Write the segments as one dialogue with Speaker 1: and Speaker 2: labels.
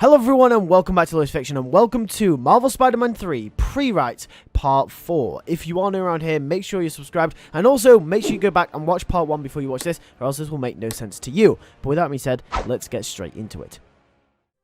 Speaker 1: Hello everyone and welcome back to LewisFiction and welcome to Marvel Spider-Man 3 Prewrite Part 4. If you are new around here, make sure you're subscribed and also make sure you go back and watch Part 1 before you watch this, or else this will make no sense to you. But with that being said, let's get straight into it.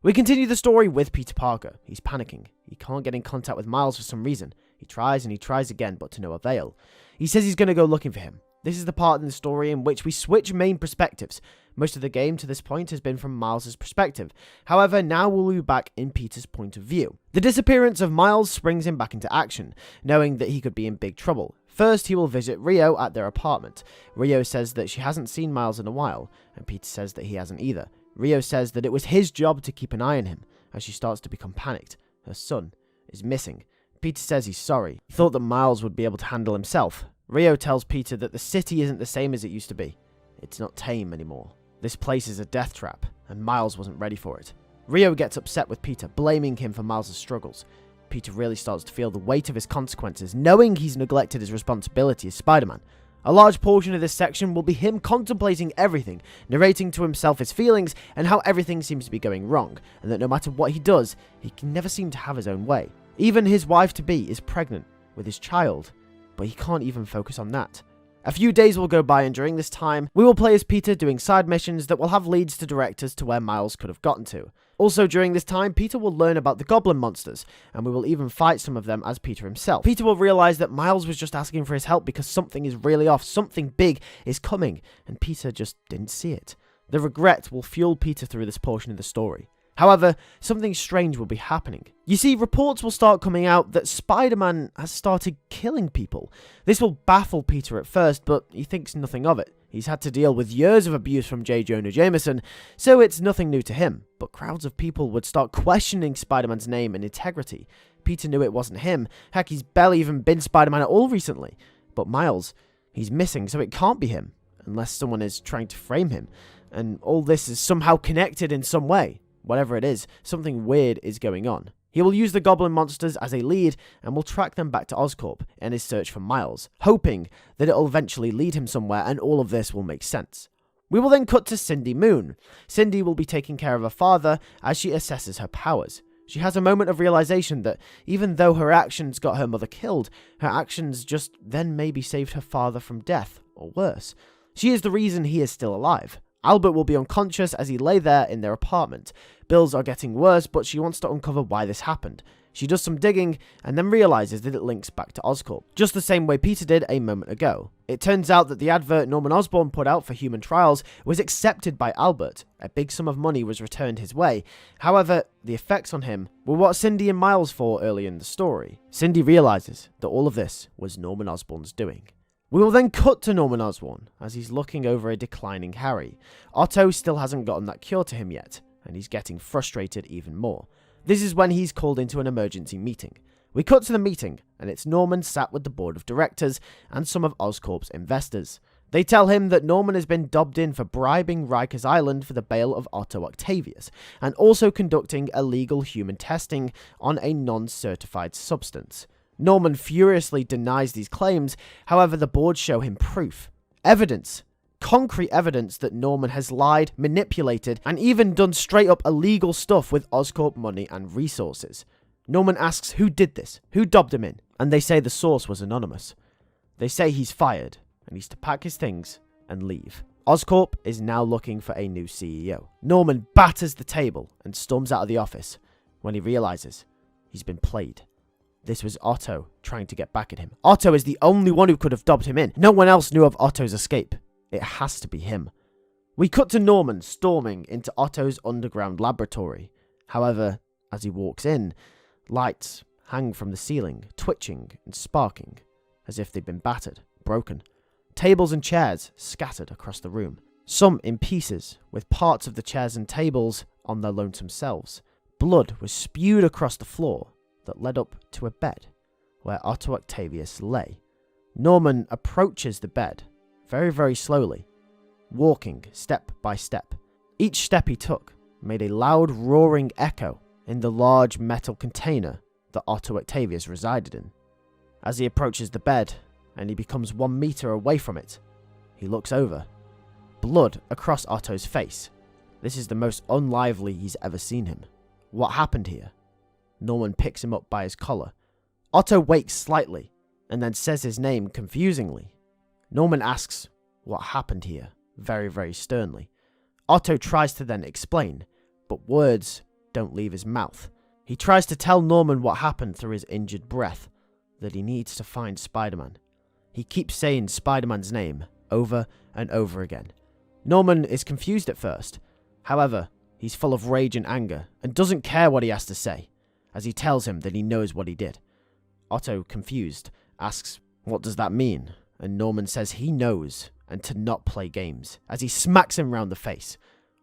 Speaker 1: We continue the story with Peter Parker. He's panicking. He can't get in contact with Miles for some reason. He tries and he tries again, but to no avail. He says he's going to go looking for him. This is the part in the story in which we switch main perspectives. Most of the game to this point has been from Miles' perspective. However, now we'll be back in Peter's point of view. The disappearance of Miles springs him back into action, knowing that he could be in big trouble. First, he will visit Rio at their apartment. Rio says that she hasn't seen Miles in a while, and Peter says that he hasn't either. Rio says that it was his job to keep an eye on him, as she starts to become panicked. Her son is missing. Peter says he's sorry. He thought that Miles would be able to handle himself. Rio tells Peter that the city isn't the same as it used to be. It's not tame anymore. This place is a death trap, and Miles wasn't ready for it. Rio gets upset with Peter, blaming him for Miles' struggles. Peter really starts to feel the weight of his consequences, knowing he's neglected his responsibility as Spider-Man. A large portion of this section will be him contemplating everything, narrating to himself his feelings and how everything seems to be going wrong, and that no matter what he does, he can never seem to have his own way. Even his wife-to-be is pregnant with his child, but he can't even focus on that. A few days will go by, and during this time, we will play as Peter doing side missions that will have leads to direct us to where Miles could have gotten to. Also, during this time, Peter will learn about the goblin monsters, and we will even fight some of them as Peter himself. Peter will realize that Miles was just asking for his help because something is really off, something big is coming, and Peter just didn't see it. The regret will fuel Peter through this portion of the story. However, something strange will be happening. You see, reports will start coming out that Spider-Man has started killing people. This will baffle Peter at first, but he thinks nothing of it. He's had to deal with years of abuse from J. Jonah Jameson, so it's nothing new to him. But crowds of people would start questioning Spider-Man's name and integrity. Peter knew it wasn't him. Heck, he's barely even been Spider-Man at all recently. But Miles, he's missing, so it can't be him, unless someone is trying to frame him. And all this is somehow connected in some way. Whatever it is, something weird is going on. He will use the goblin monsters as a lead and will track them back to Oscorp in his search for Miles, hoping that it'll eventually lead him somewhere and all of this will make sense. We will then cut to Cindy Moon. Cindy will be taking care of her father as she assesses her powers. She has a moment of realization that even though her actions got her mother killed, her actions just then maybe saved her father from death, or worse. She is the reason he is still alive. Albert will be unconscious as he lay there in their apartment. Bills are getting worse, but she wants to uncover why this happened. She does some digging and then realizes that it links back to Oscorp, just the same way Peter did a moment ago. It turns out that the advert Norman Osborn put out for human trials was accepted by Albert. A big sum of money was returned his way. However, the effects on him were what Cindy and Miles fought early in the story. Cindy realizes that all of this was Norman Osborn's doing. We will then cut to Norman Osborn as he's looking over a declining Harry. Otto still hasn't gotten that cure to him yet, and he's getting frustrated even more. This is when he's called into an emergency meeting. We cut to the meeting, and it's Norman sat with the board of directors and some of Oscorp's investors. They tell him that Norman has been dobbed in for bribing Rikers Island for the bail of Otto Octavius, and also conducting illegal human testing on a non-certified substance. Norman furiously denies these claims, however the board show him proof. Evidence. Concrete evidence that Norman has lied, manipulated, and even done straight up illegal stuff with Oscorp money and resources. Norman asks who did this, who dobbed him in, and they say the source was anonymous. They say he's fired, and he's to pack his things and leave. Oscorp is now looking for a new CEO. Norman batters the table and storms out of the office when he realizes he's been played. This was Otto trying to get back at him. Otto is the only one who could have dobbed him in. No one else knew of Otto's escape. It has to be him. We cut to Norman storming into Otto's underground laboratory. However, as he walks in, lights hang from the ceiling, twitching and sparking, as if they'd been battered, broken. Tables and chairs scattered across the room, some in pieces, with parts of the chairs and tables on their lonesome selves. Blood was spewed across the floor that led up to a bed where Otto Octavius lay. Norman approaches the bed very, very slowly, walking step by step. Each step he took made a loud roaring echo in the large metal container that Otto Octavius resided in. As he approaches the bed and he becomes 1 meter away from it, he looks over. Blood across Otto's face. This is the most unlively he's ever seen him. "What happened here?" Norman picks him up by his collar. Otto wakes slightly, and then says his name confusingly. Norman asks, "What happened here?" very, very sternly. Otto tries to then explain, but words don't leave his mouth. He tries to tell Norman what happened through his injured breath, that he needs to find Spider-Man. He keeps saying Spider-Man's name over and over again. Norman is confused at first. However, he's full of rage and anger and doesn't care what he has to say, as he tells him that he knows what he did. Otto, confused, asks, "What does that mean?" And Norman says he knows and to not play games, as he smacks him round the face.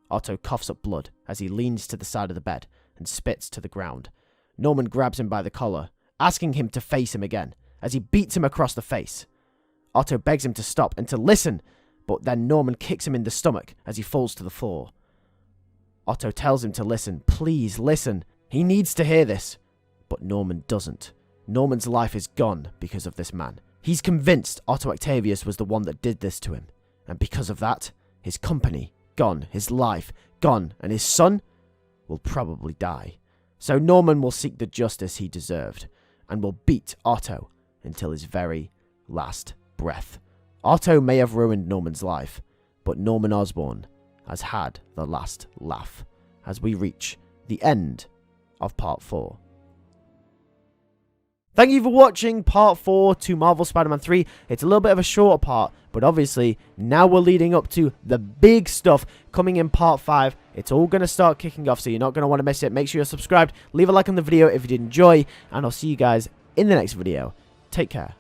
Speaker 1: Otto coughs up blood as he leans to the side of the bed and spits to the ground. Norman grabs him by the collar, asking him to face him again, as he beats him across the face. Otto begs him to stop and to listen, but then Norman kicks him in the stomach as he falls to the floor. Otto tells him to listen, please listen, he needs to hear this. But Norman doesn't. Norman's life is gone because of this man. He's convinced Otto Octavius was the one that did this to him, and because of that, his company gone, his life gone, and his son will probably die. So Norman will seek the justice he deserved, and will beat Otto until his very last breath. Otto may have ruined Norman's life, but Norman Osborn has had the last laugh, as we reach the end of Part 4. Thank you for watching Part 4 to Marvel Spider-Man 3. It's a little bit of a shorter part, but obviously, now we're leading up to the big stuff coming in Part 5. It's all going to start kicking off, so you're not going to want to miss it. Make sure you're subscribed, leave a like on the video if you did enjoy, and I'll see you guys in the next video. Take care,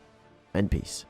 Speaker 1: and peace.